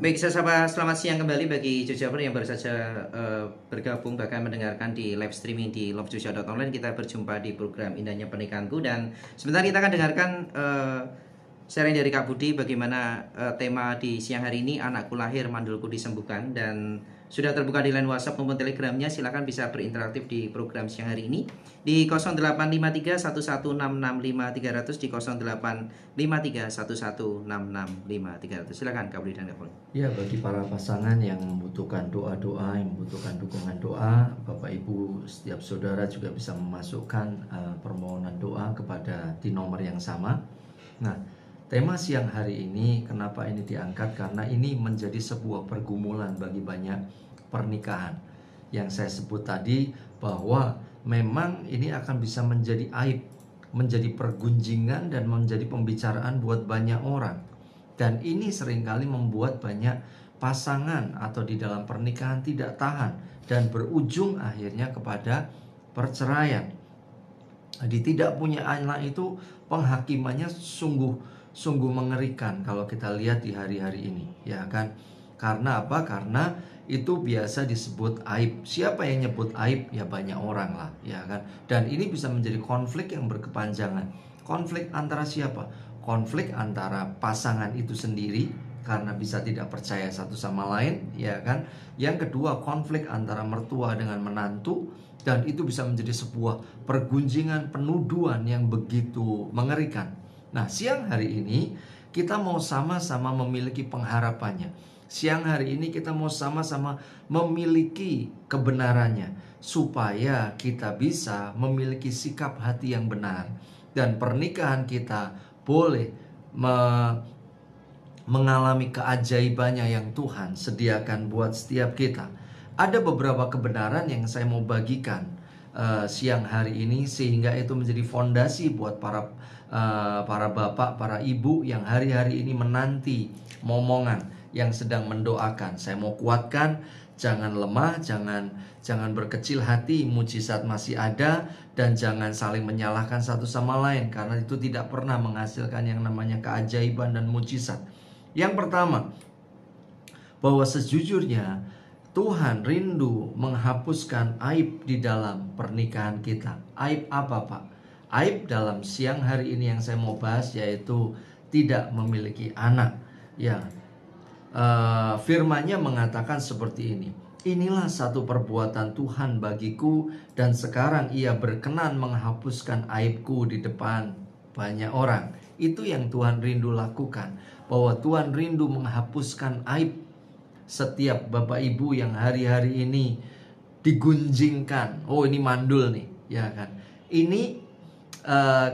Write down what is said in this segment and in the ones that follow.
Baik, saya sapa selamat siang kembali bagi Jojaber yang baru saja bergabung bahkan mendengarkan di live streaming di lovejoja.online. Kita berjumpa di program Indahnya Pernikahanku dan sebentar kita akan dengarkan sharing dari Kak Budi bagaimana tema di siang hari ini, anakku lahir mandulku disembuhkan, dan sudah terbuka di line WhatsApp maupun Telegramnya. Silakan bisa berinteraktif di program siang hari ini di 0853 11665300 di 0853 11665300. Silakan Kak Budi dan Kak Budi. Ya, bagi para pasangan yang membutuhkan doa-doa, yang membutuhkan dukungan doa, Bapak Ibu, setiap saudara juga bisa memasukkan permohonan doa kepada di nomor yang sama. Nah, tema siang hari ini, kenapa ini diangkat? Karena ini menjadi sebuah pergumulan bagi banyak pernikahan. Yang saya sebut tadi bahwa memang ini akan bisa menjadi aib, menjadi pergunjingan dan menjadi pembicaraan buat banyak orang. Dan ini seringkali membuat banyak pasangan atau di dalam pernikahan tidak tahan dan berujung akhirnya kepada perceraian. Jadi tidak punya anak itu penghakimannya sungguh mengerikan kalau kita lihat di hari-hari ini, ya kan? Karena apa? Karena itu biasa disebut aib. Siapa yang nyebut aib? Ya banyak orang lah, ya kan? Dan ini bisa menjadi konflik yang berkepanjangan. Konflik antara siapa? Konflik antara pasangan itu sendiri karena bisa tidak percaya satu sama lain, ya kan? Yang kedua, konflik antara mertua dengan menantu, dan itu bisa menjadi sebuah pergunjingan, penuduhan yang begitu mengerikan. Nah, siang hari ini kita mau sama-sama memiliki pengharapannya. Siang hari ini kita mau sama-sama memiliki kebenarannya supaya kita bisa memiliki sikap hati yang benar dan pernikahan kita boleh mengalami keajaibannya yang Tuhan sediakan buat setiap kita. Ada beberapa kebenaran yang saya mau bagikan siang hari ini sehingga itu menjadi fondasi buat para bapak, para ibu yang hari-hari ini menanti momongan, yang sedang mendoakan. Saya mau kuatkan, jangan lemah, jangan berkecil hati, mujizat masih ada, dan jangan saling menyalahkan satu sama lain karena itu tidak pernah menghasilkan yang namanya keajaiban dan mujizat. Yang pertama, bahwa sejujurnya Tuhan rindu menghapuskan aib di dalam pernikahan kita. Aib apa, Pak? Aib dalam siang hari ini yang saya mau bahas yaitu tidak memiliki anak. Ya, firman-Nya mengatakan seperti ini. Inilah satu perbuatan Tuhan bagiku, dan sekarang Ia berkenan menghapuskan aibku di depan banyak orang. Itu yang Tuhan rindu lakukan. Bahwa Tuhan rindu menghapuskan aib setiap Bapak Ibu yang hari-hari ini digunjingkan. Oh, ini mandul nih, ya kan? Ini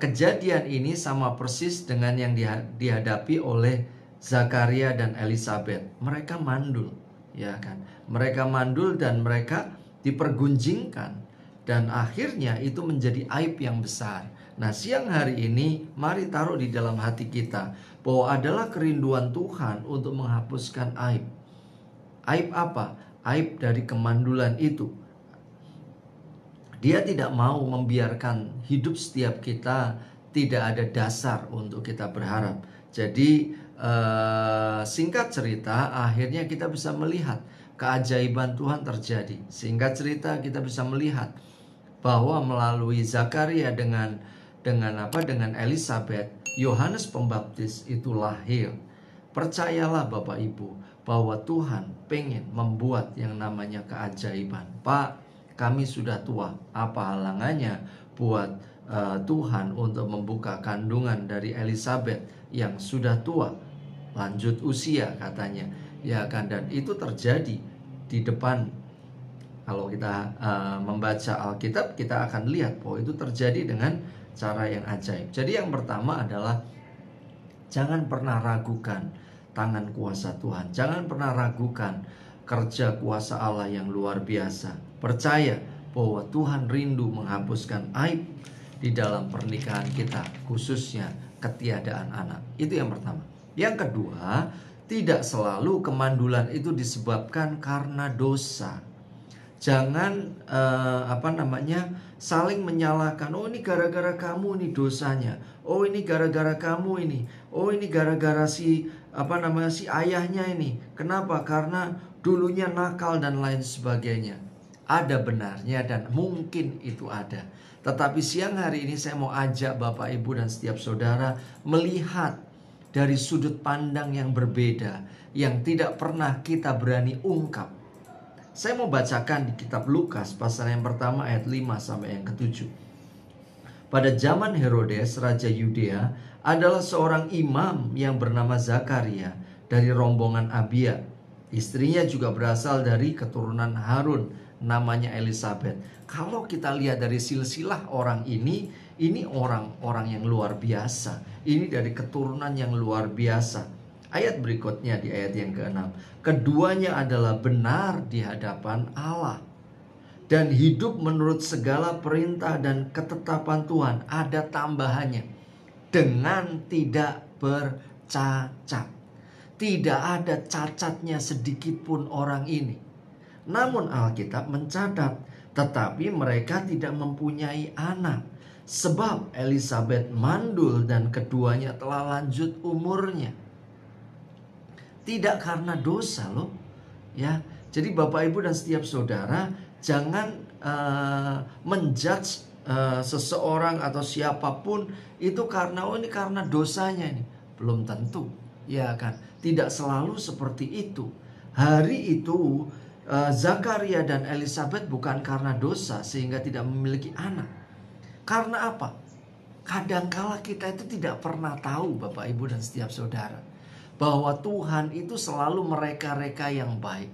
kejadian ini sama persis dengan yang dihadapi oleh Zakaria dan Elizabeth. Mereka mandul, ya kan? Mereka mandul dan mereka dipergunjingkan, dan akhirnya itu menjadi aib yang besar. Nah, siang hari ini mari taruh di dalam hati kita bahwa adalah kerinduan Tuhan untuk menghapuskan aib. Aib apa? Aib dari kemandulan itu. Dia tidak mau membiarkan hidup setiap kita tidak ada dasar untuk kita berharap. Jadi singkat cerita, akhirnya kita bisa melihat keajaiban Tuhan terjadi. Singkat cerita, kita bisa melihat bahwa melalui Zakaria dengan Elizabeth, Yohanes Pembaptis itu lahir. Percayalah Bapak Ibu bahwa Tuhan pengen membuat yang namanya keajaiban. Pak, kami sudah tua, apa halangannya buat Tuhan untuk membuka kandungan dari Elizabeth yang sudah tua, lanjut usia katanya, ya kan? Dan itu terjadi di depan. Kalau kita membaca Alkitab, kita akan lihat bahwa itu terjadi dengan cara yang ajaib. Jadi yang pertama adalah jangan pernah ragukan tangan kuasa Tuhan. Jangan pernah ragukan kerja kuasa Allah yang luar biasa. Percaya bahwa Tuhan rindu menghapuskan aib di dalam pernikahan kita, khususnya ketiadaan anak. Itu yang pertama. Yang kedua, tidak selalu kemandulan itu disebabkan karena dosa. Jangan saling menyalahkan. Oh, ini gara-gara kamu ini dosanya. Oh, ini gara-gara kamu ini. Oh, ini gara-gara si si ayahnya ini. Kenapa? Karena dulunya nakal dan lain sebagainya. Ada benarnya dan mungkin itu ada. Tetapi siang hari ini saya mau ajak Bapak Ibu dan setiap saudara melihat dari sudut pandang yang berbeda, yang tidak pernah kita berani ungkap. Saya mau bacakan di kitab Lukas pasal yang pertama ayat 5 sampai yang ke-7. Pada zaman Herodes, Raja Yudea, adalah seorang imam yang bernama Zakaria dari rombongan Abia. Istrinya juga berasal dari keturunan Harun, namanya Elisabet. Kalau kita lihat dari silsilah orang ini orang-orang yang luar biasa. Ini dari keturunan yang luar biasa. Ayat berikutnya di ayat yang ke-6. Keduanya adalah benar di hadapan Allah dan hidup menurut segala perintah dan ketetapan Tuhan. Ada tambahannya, dengan tidak bercacat. Tidak ada cacatnya sedikit pun orang ini. Namun Alkitab mencatat, tetapi mereka tidak mempunyai anak, sebab Elisabet mandul dan keduanya telah lanjut umurnya. Tidak karena dosa loh, ya. Jadi Bapak Ibu dan setiap saudara jangan menjudge seseorang atau siapapun itu karena ini karena dosanya ini. Belum tentu, ya kan? Tidak selalu seperti itu. Hari itu Zakaria dan Elisabet bukan karena dosa sehingga tidak memiliki anak. Karena apa? Kadangkala kita itu tidak pernah tahu Bapak Ibu dan setiap saudara, bahwa Tuhan itu selalu mereka-reka yang baik.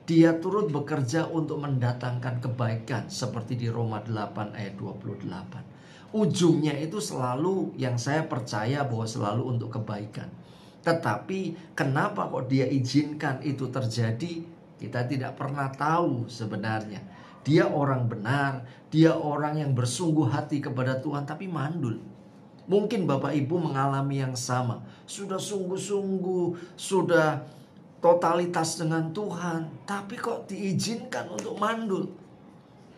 Dia turut bekerja untuk mendatangkan kebaikan seperti di Roma 8 ayat 28. Ujungnya itu selalu yang saya percaya bahwa selalu untuk kebaikan. Tetapi kenapa kok dia izinkan itu terjadi? Kita tidak pernah tahu sebenarnya. Dia orang benar, dia orang yang bersungguh hati kepada Tuhan tapi mandul. Mungkin Bapak Ibu mengalami yang sama. Sudah sungguh-sungguh, sudah totalitas dengan Tuhan, tapi kok diizinkan untuk mandul.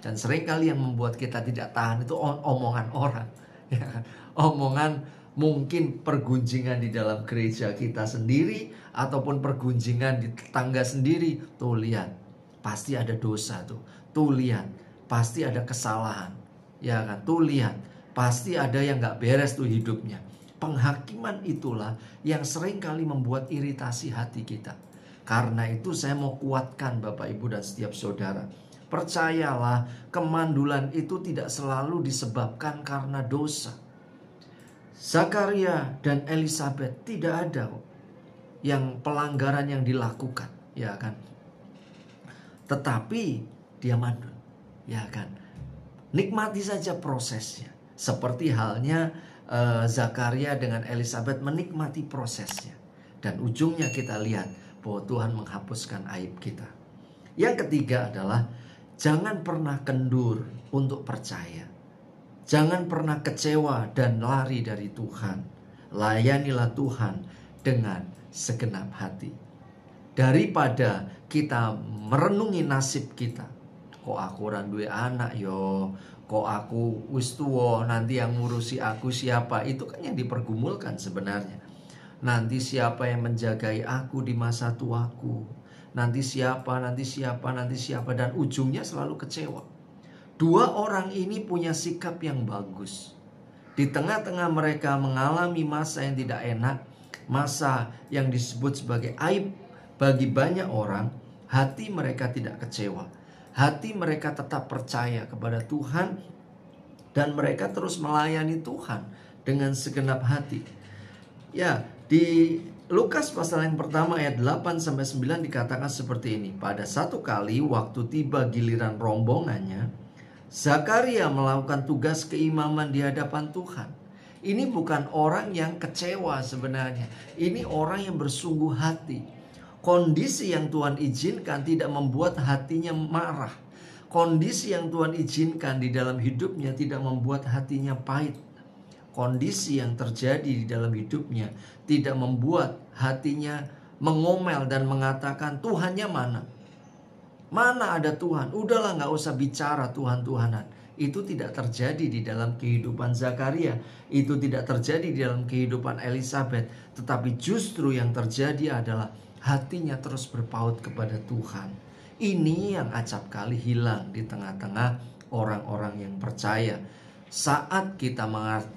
Dan seringkali yang membuat kita tidak tahan itu omongan orang, ya kan? Omongan mungkin pergunjingan di dalam gereja kita sendiri, ataupun pergunjingan di tetangga sendiri. Tuh lihat, pasti ada dosa tuh. Tuh lihat, pasti ada kesalahan, ya kan? Tuh lihat, pasti ada yang gak beres tuh hidupnya. Penghakiman itulah yang seringkali membuat iritasi hati kita. Karena itu saya mau kuatkan Bapak Ibu dan setiap saudara. Percayalah, kemandulan itu tidak selalu disebabkan karena dosa. Zakaria dan Elisabet tidak ada kok yang pelanggaran yang dilakukan, ya kan? Tetapi dia mandul, ya kan? Nikmati saja prosesnya. Seperti halnya Zakaria dengan Elisabet menikmati prosesnya. Dan ujungnya kita lihat bahwa Tuhan menghapuskan aib kita. Yang ketiga adalah jangan pernah kendur untuk percaya. Jangan pernah kecewa dan lari dari Tuhan. Layanilah Tuhan dengan segenap hati. Daripada kita merenungi nasib kita. Kok aku ora duwe anak yo, kok aku wis tuwa, nanti yang ngurusi aku siapa? Itu kan yang dipergumulkan sebenarnya. Nanti siapa yang menjagai aku di masa tuaku? Nanti siapa, nanti siapa, nanti siapa. Dan ujungnya selalu kecewa. Dua orang ini punya sikap yang bagus. Di tengah-tengah mereka mengalami masa yang tidak enak, masa yang disebut sebagai aib bagi banyak orang, hati mereka tidak kecewa. Hati mereka tetap percaya kepada Tuhan, dan mereka terus melayani Tuhan dengan segenap hati. Ya, di Lukas pasal yang pertama ayat 8-9 dikatakan seperti ini. Pada satu kali waktu tiba giliran rombongannya, Zakaria melakukan tugas keimaman di hadapan Tuhan. Ini bukan orang yang kecewa sebenarnya. Ini orang yang bersungguh hati. Kondisi yang Tuhan izinkan tidak membuat hatinya marah. Kondisi yang Tuhan izinkan di dalam hidupnya tidak membuat hatinya pahit. Kondisi yang terjadi di dalam hidupnya tidak membuat hatinya mengomel dan mengatakan Tuhannya mana? Mana ada Tuhan? Udahlah, gak usah bicara Tuhan-Tuhanan. Itu tidak terjadi di dalam kehidupan Zakaria, itu tidak terjadi di dalam kehidupan Elizabeth, tetapi justru yang terjadi adalah hatinya terus berpaut kepada Tuhan. Ini yang acap kali hilang di tengah-tengah orang-orang yang percaya. Saat kita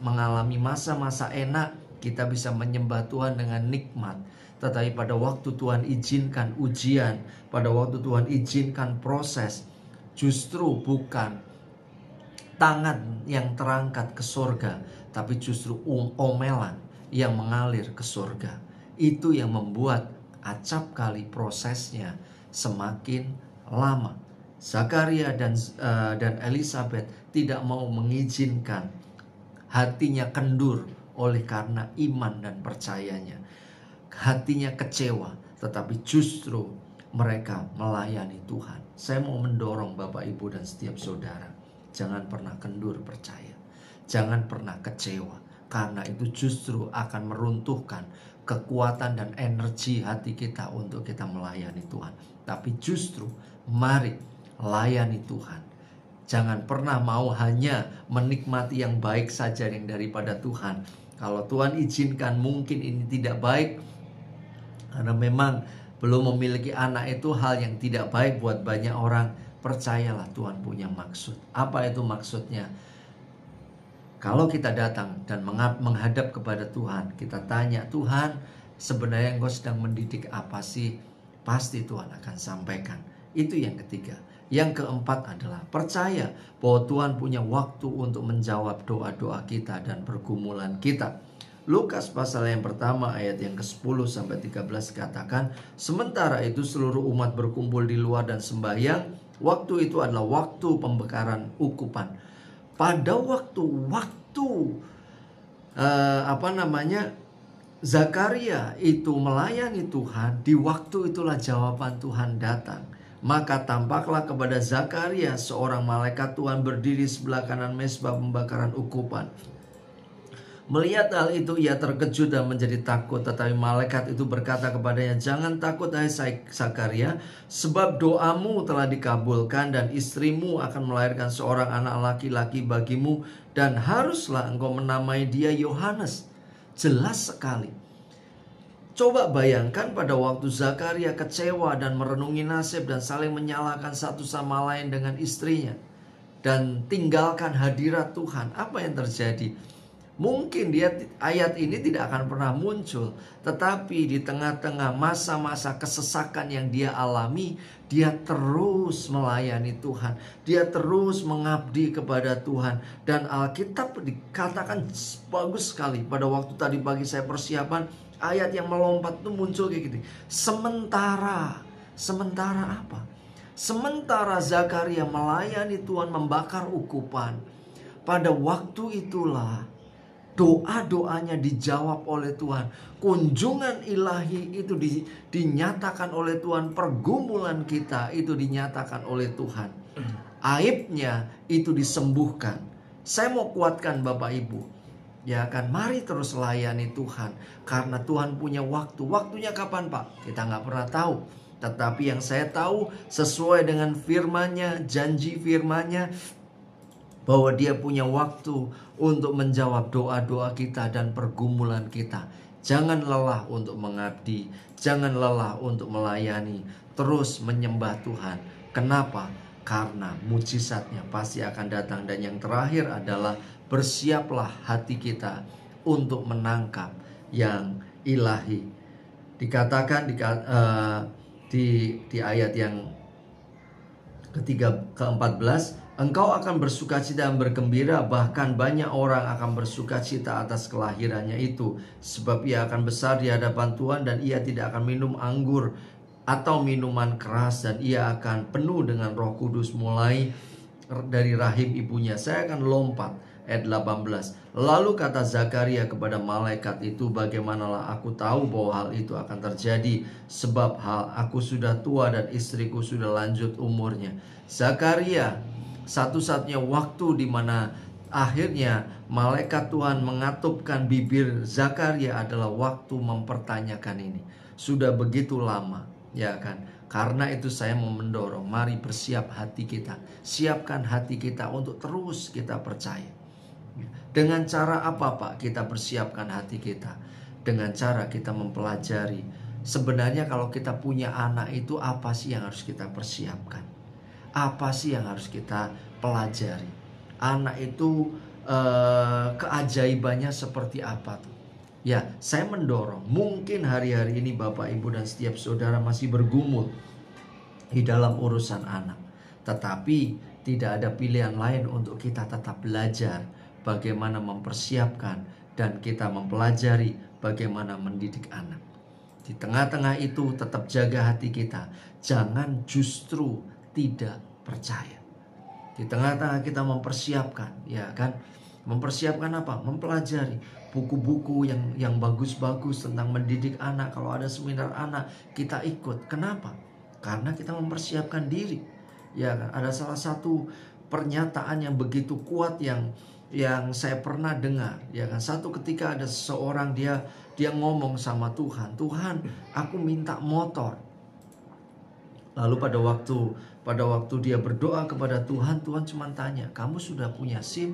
mengalami masa-masa enak, kita bisa menyembah Tuhan dengan nikmat. Tetapi pada waktu Tuhan izinkan ujian, pada waktu Tuhan izinkan proses, justru bukan tangan yang terangkat ke surga, tapi justru omelan yang mengalir ke surga. Itu yang membuat acap kali prosesnya semakin lama. Zakaria dan Elizabeth tidak mau mengizinkan hatinya kendur oleh karena iman dan percayanya. Hatinya kecewa, tetapi justru mereka melayani Tuhan. Saya mau mendorong Bapak, Ibu, dan setiap saudara, jangan pernah kendur percaya, jangan pernah kecewa, karena itu justru akan meruntuhkan kekuatan dan energi hati kita untuk kita melayani Tuhan. Tapi justru mari layani Tuhan. Jangan pernah mau hanya menikmati yang baik saja yang daripada Tuhan. Kalau Tuhan izinkan mungkin ini tidak baik, karena memang belum memiliki anak itu hal yang tidak baik buat banyak orang. Percayalah Tuhan punya maksud. Apa itu maksudnya? Kalau kita datang dan menghadap kepada Tuhan, kita tanya, Tuhan, sebenarnya Engkau sedang mendidik apa sih? Pasti Tuhan akan sampaikan. Itu yang ketiga. Yang keempat adalah percaya bahwa Tuhan punya waktu untuk menjawab doa-doa kita dan pergumulan kita. Lukas pasal yang pertama ayat yang ke-10 sampai 13 katakan, sementara itu seluruh umat berkumpul di luar dan sembahyang. Waktu itu adalah waktu pembakaran ukupan. Pada waktu Zakaria itu melayani Tuhan, di waktu itulah jawaban Tuhan datang. Maka tampaklah kepada Zakaria seorang malaikat Tuhan berdiri sebelah kanan mezbah pembakaran ukupan. Melihat hal itu ia terkejut dan menjadi takut. Tetapi malaikat itu berkata kepadanya, jangan takut hai Zakaria, sebab doamu telah dikabulkan dan istrimu akan melahirkan seorang anak laki-laki bagimu, dan haruslah engkau menamai dia Yohanes. Jelas sekali. Coba bayangkan pada waktu Zakaria kecewa dan merenungi nasib dan saling menyalahkan satu sama lain dengan istrinya dan tinggalkan hadirat Tuhan, apa yang terjadi? Mungkin ayat ini tidak akan pernah muncul, tetapi di tengah-tengah masa-masa kesesakan yang dia alami, dia terus melayani Tuhan, dia terus mengabdi kepada Tuhan. Dan Alkitab dikatakan bagus sekali. Pada waktu tadi pagi saya persiapan, ayat yang melompat itu muncul kayak gitu. Sementara apa? Sementara Zakaria melayani Tuhan, membakar ukupan, pada waktu itulah doa-doanya dijawab oleh Tuhan. Kunjungan ilahi itu dinyatakan oleh Tuhan. Pergumulan kita itu dinyatakan oleh Tuhan. Aibnya itu disembuhkan. Saya mau kuatkan Bapak Ibu, ya kan, mari terus layani Tuhan. Karena Tuhan punya waktu. Waktunya kapan Pak? Kita gak pernah tahu. Tetapi yang saya tahu sesuai dengan firman-Nya, janji firman-Nya, bahwa dia punya waktu untuk menjawab doa-doa kita dan pergumulan kita. Jangan lelah untuk mengabdi, jangan lelah untuk melayani, terus menyembah Tuhan. Kenapa? Karena mujizatnya pasti akan datang. Dan yang terakhir adalah bersiaplah hati kita untuk menangkap yang ilahi. Dikatakan di ayat yang ke-14, engkau akan bersukacita dan bergembira, bahkan banyak orang akan bersukacita atas kelahirannya itu, sebab ia akan besar di hadapan Tuhan dan ia tidak akan minum anggur atau minuman keras, dan ia akan penuh dengan Roh Kudus mulai dari rahim ibunya. Saya akan lompat ayat 18. Lalu kata Zakaria kepada malaikat itu, bagaimanalah aku tahu bahwa hal itu akan terjadi, sebab aku sudah tua dan istriku sudah lanjut umurnya. Zakaria, satu-satunya waktu di mana akhirnya malaikat Tuhan mengatupkan bibir Zakaria adalah waktu mempertanyakan ini. Sudah begitu lama, ya kan? Karena itu saya mau mendorong, mari bersiap hati kita. Siapkan hati kita untuk terus kita percaya. Dengan cara apa Pak kita persiapkan hati kita? Dengan cara kita mempelajari. Sebenarnya kalau kita punya anak itu apa sih yang harus kita persiapkan? Apa sih yang harus kita pelajari? Anak itu keajaibannya seperti apa tuh? Ya, saya mendorong, mungkin hari-hari ini Bapak Ibu dan setiap saudara masih bergumul di dalam urusan anak. Tetapi tidak ada pilihan lain untuk kita tetap belajar bagaimana mempersiapkan dan kita mempelajari bagaimana mendidik anak. Di tengah-tengah itu tetap jaga hati kita, jangan justru tidak percaya. Di tengah-tengah kita mempersiapkan, ya kan? Mempersiapkan apa? Mempelajari buku-buku yang bagus-bagus tentang mendidik anak. Kalau ada seminar anak, kita ikut. Kenapa? Karena kita mempersiapkan diri. Ya kan? Ada salah satu pernyataan yang begitu kuat yang saya pernah dengar. Ya kan? Satu ketika ada seseorang dia ngomong sama Tuhan, Tuhan, aku minta motor. Lalu pada waktu dia berdoa kepada Tuhan, Tuhan cuma tanya, kamu sudah punya SIM?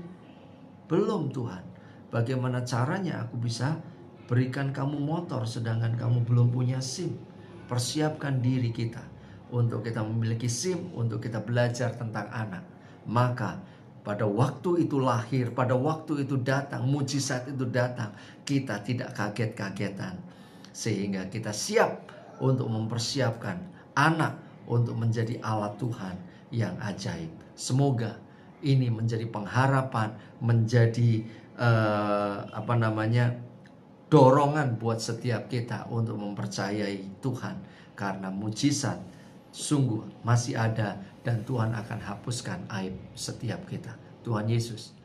Belum Tuhan. Bagaimana caranya aku bisa berikan kamu motor sedangkan kamu belum punya SIM? Persiapkan diri kita untuk kita memiliki SIM, untuk kita belajar tentang anak. Maka pada waktu itu lahir, pada waktu itu datang, mujizat itu datang, kita tidak kaget-kagetan. Sehingga kita siap untuk mempersiapkan anak untuk menjadi alat Tuhan yang ajaib. Semoga ini menjadi pengharapan, menjadi dorongan buat setiap kita untuk mempercayai Tuhan. Karena mujizat sungguh masih ada dan Tuhan akan hapuskan aib setiap kita. Tuhan Yesus